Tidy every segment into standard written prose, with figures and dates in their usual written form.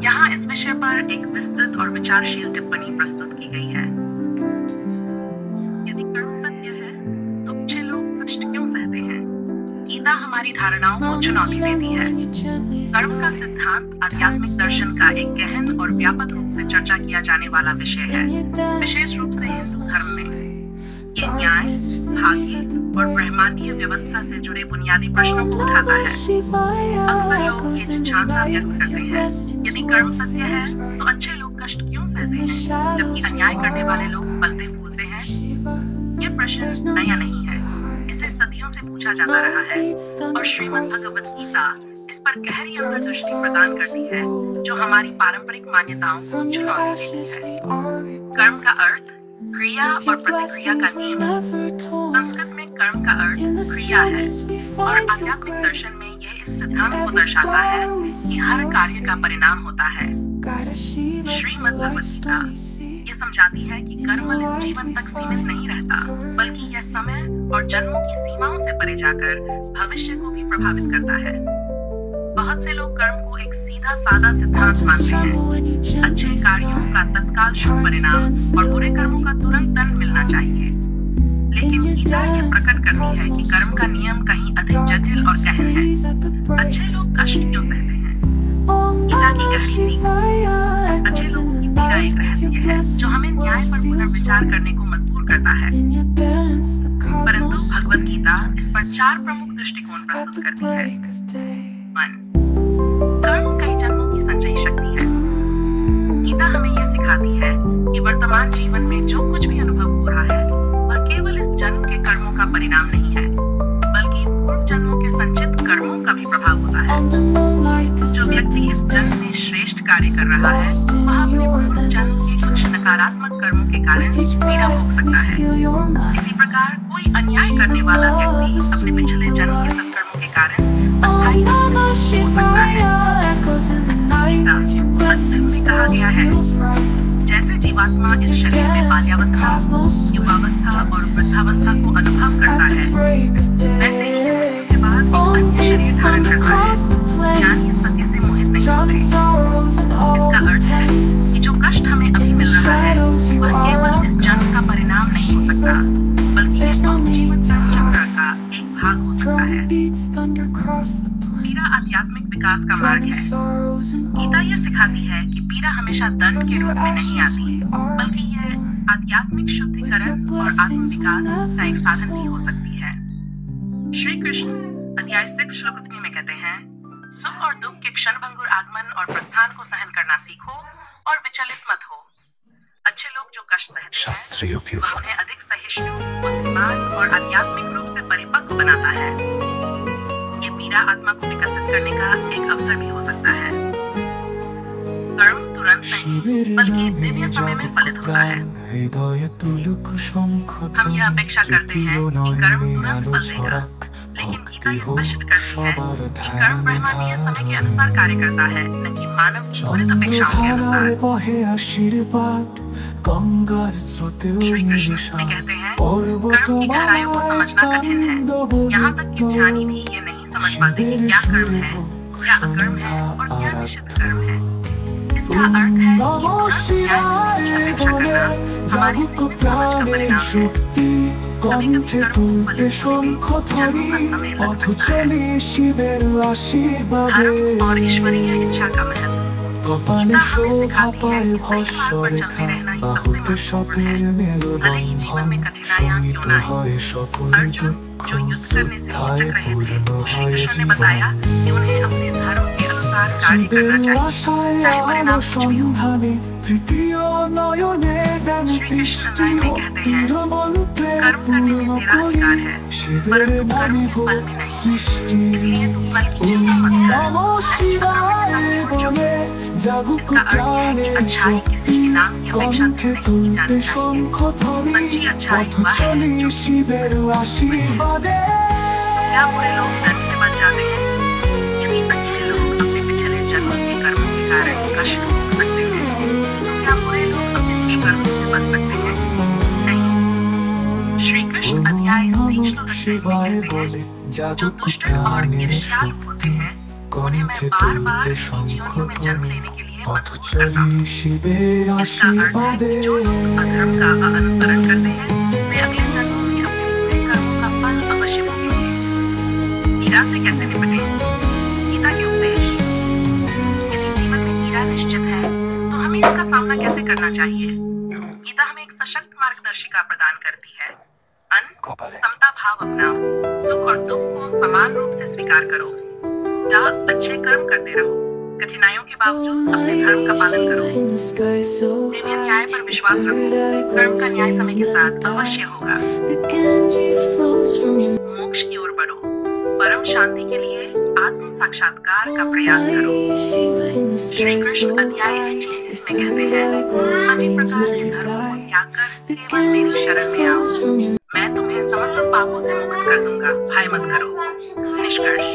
यहाँ इस विषय पर एक विस्तृत और विचारशील टिप्पणी प्रस्तुत की गई है। यदि कर्म सत्य है तो अच्छे लोग कष्ट क्यों सहते हैं? गीता हमारी धारणाओं को चुनौती देती है। कर्म का सिद्धांत आध्यात्मिक दर्शन का एक गहन और व्यापक रूप से चर्चा किया जाने वाला विषय है। विशेष रूप से हिंदू धर्म में ये न्याय, भाग्य और ब्रह्मांडीय व्यवस्था से जुड़े बुनियादी प्रश्नों को उठाता है। अक्सर लोग ये जिज्ञासा व्यक्त करते हैं, यदि कर्म सत्य है तो अच्छे लोग कष्ट क्यों सहते हैं, जबकि अन्याय करने वाले लोग फलते फूलते हैं? ये प्रश्न नया नहीं है, इसे सदियों से पूछा जाता रहा है और श्रीमद् भगवद गीता इस पर गहरी अंतर्दृष्टि प्रदान करती है, जो हमारी पारंपरिक मान्यताओं को चुनौती देती है। कर्म का अर्थ क्रिया और प्रतिक्रिया का नियम। संस्कृत में कर्म का अर्थ क्रिया है और आध्यात्मिक दर्शन में यह इस सिद्धांत को दर्शाता है कि हर कार्य का परिणाम होता है। श्रीमद् भगवद गीता ये समझाती है कि कर्म इस जीवन तक सीमित नहीं रहता, बल्कि यह समय और जन्मों की सीमाओं से परे जाकर भविष्य को भी प्रभावित करता है। बहुत से लोग कर्म को एक सीधा सादा सिद्धांत मानते हैं। अच्छे कार्यों का तत्काल शुभ परिणाम और बुरे कर्मों का तुरंत दंड मिलना चाहिए। लेकिन गीता ये प्रकट करती है कि कर्म का नियम कहीं अधिक जटिल और गहन है। अच्छे लोग कष्ट क्यों सहते हैं? गीता की गहरी सीख। अच्छे लोगों की पीड़ा एक रहस्य है जो हमें न्याय पर पुनर्विचार करने को मजबूर करता है। परंतु भगवद गीता इस पर 4 प्रमुख दृष्टिकोण प्रस्तुत करती है। 1. कर्म कई जन्मों की संचयी शक्ति है। गीता हमें यह सिखाती है कि वर्तमान जीवन में जो कुछ भी अनुभव हो रहा है वह केवल इस जन्म के कर्मों का परिणाम नहीं है, बल्कि पूर्व जन्मों के संचित कर्मों का भी प्रभाव होता है। जो व्यक्ति इस जन्म में श्रेष्ठ कार्य कर रहा है वह अपने पूर्व जन्म के कुछ नकारात्मक कर्मों के कारण पीड़ा भोग सकता है। इसी प्रकार कोई अन्याय करने वाला व्यक्ति अपने पिछले जन्म के सत्कर्मों के कारण अस्थायी रूप से हो सकता है। में कहा गया है, जैसे जीवात्मा इस शरीर में बाल्यावस्था, युवावस्था और वृद्धावस्था को अनुभव करता है, वैसे ही मृत्यु के बाद एक अन्य शरीर धारण करता है। ज्ञानी इस सत्य से मोहित नहीं होते। इसका अर्थ है कि जो कष्ट हमें अभी मिल रहा है वह केवल इस जन्म का परिणाम नहीं हो सकता, बल्कि यह जीवन चक्र का एक भाग हो सकता है। पीड़ा आध्यात्मिक विकास का मार्ग है। गीता यह सिखाती है कि पीड़ा हमेशा दंड के रूप में नहीं आती, बल्कि यह आध्यात्मिक शुद्धिकरण और आत्म विकास का एक साधन भी हो सकती है। श्री कृष्ण अध्याय 6 श्लोक 3 में कहते हैं, सुख और दुख के क्षणभंगुर आगमन और प्रस्थान को सहन करना सीखो और विचलित मत हो। अच्छे लोग जो कष्ट सहते हैं वह उन्हें अधिक सहिष्णु, बुद्धिमान और आध्यात्मिक रूप से परिपक्व बनाता है। ये पीड़ा आत्मा को विकसित करने का एक अवसर भी हो सकता है। कर्म तुरंत नहीं, बल्कि दिव्य समय में फलित होता है। हम यह अपेक्षा करते हैं कि कर्म तुरंत फल देगा, लेकिन गीता ये स्पष्ट करती है कि कर्म ब्रह्मांडीय समय के अनुसार कार्य करता है, न कि मानव की त्वरित अपेक्षाओं के अनुसार। श्री कृष्ण में कहते हैं, कर्म की गहराइयों को समझना कठिन है। यहाँ तक कि ज्ञानी भी ये नहीं समझ पाते कि क्या कर्म है, क्या अकर्म है और क्या निषिद्ध कर्म है। इसका अर्थ है कि अपेक्षा करना हमारी सीमित समझ का परिणाम है। कभी-कभी कर्म फलित होने में जन्मों का समय लग सकता है। धर्म और ईश्वरीय इच्छा का महत्व। गीता हमें सिखाती है कि सही मार्ग पर चलते रहना ही सबसे महत्वपूर्ण है, भले ही जीवन में कठिनाइयां क्यों न आए। अर्जुन जो युद्ध करने से हिचक रहे थे, श्री कृष्ण ने बताया कि उन्हें अपने धर्म के अनुसार कार्य करना चाहिए, चाहे परिणाम कुछ भी हो। श्री कृष्ण में कहते हैं, कर्म करने में तेरा अधिकार है, परंतु कर्म के फल में नहीं। इसलिए तू फल की चिंता मत कर। इसका अर्थ है कि अच्छाई किसी के नाम की अपेक्षा से नहीं की जानी चाहिए। सच्ची अच्छाई वह है जो क्या बुरे लोग दंड से बच जाते हैं? यदि अच्छे लोग अपने पिछले जन्मों के कर्मों के कारण कष्ट भोग सकते हैं, तो क्या बुरे लोग अपने बुरे कर्मों से बच सकते हैं? नहीं। श्री कृष्ण अध्याय 3 श्लोक 6 में कहते हैं, जो दुष्ट और ईर्ष्यालु होते हैं उन्हें मैं बार बार जीवों में जन्म लेने के लिए मजबूर करता हूँ। इसका अर्थ है कि जो लोग अधर्म का अनुसरण करते हैं वे अगले जन्मों में अपने बुरे कर्मों का फल अवश्य भोगेंगे। ईरा से कैसे निपटें? गीता के उपदेश। यदि जीवन में ईरा निश्चित है तो हमें इसका सामना कैसे करना चाहिए? गीता हमें एक सशक्त मार्गदर्शिका प्रदान करती है। समता भाव अपनाओ, सुख और दुख को समान रूप से स्वीकार करो, अच्छे कर्म करते रहो, कठिनाइयों के बावजूद अपने धर्म का पालन करो, दिव्य न्याय पर विश्वास रखो, कर्म का न्याय समय के साथ अवश्य होगा, मोक्ष की ओर बढ़ो, परम शांति के लिए आत्म साक्षात्कार का प्रयास करो। श्री कृष्ण अध्याय 25 में कहते हैं, सभी प्रकार के धर्मों को त्याग कर केवल मेरी शरण में आओ, मैं तुम्हें समस्त पापों से मुक्त कर दूंगा, भय मत करो। निष्कर्ष,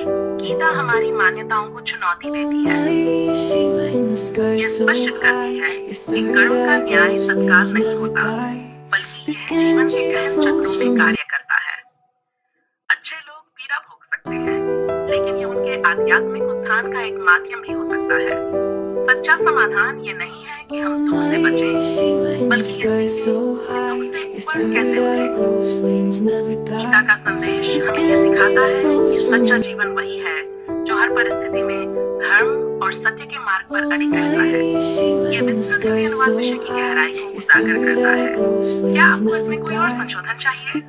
गीता हमारी मान्यताओं को चुनौती देती है। ये स्पष्ट करती है कि कर्म का न्याय तत्काल नहीं होता, बल्कि यह जीवन के गहन चक्रों में कार्य करता है। अच्छे लोग पीड़ा भोग सकते हैं, लेकिन ये उनके आध्यात्मिक उत्थान का एक माध्यम भी हो सकता है। सच्चा समाधान ये नहीं है कि हम दुख से बचें, बल्कि दुख से ऊपर कैसे उठें। गीता का संदेश हमें ये सिखाता है कि सच्चा जीवन वही है जो हर परिस्थिति में धर्म और सत्य के मार्ग पर अडिग रहता है। ये विस्तृत अनुवाद विषय की गहराई को उजागर करता है। क्या आपको इसमें कोई और संशोधन चाहिए?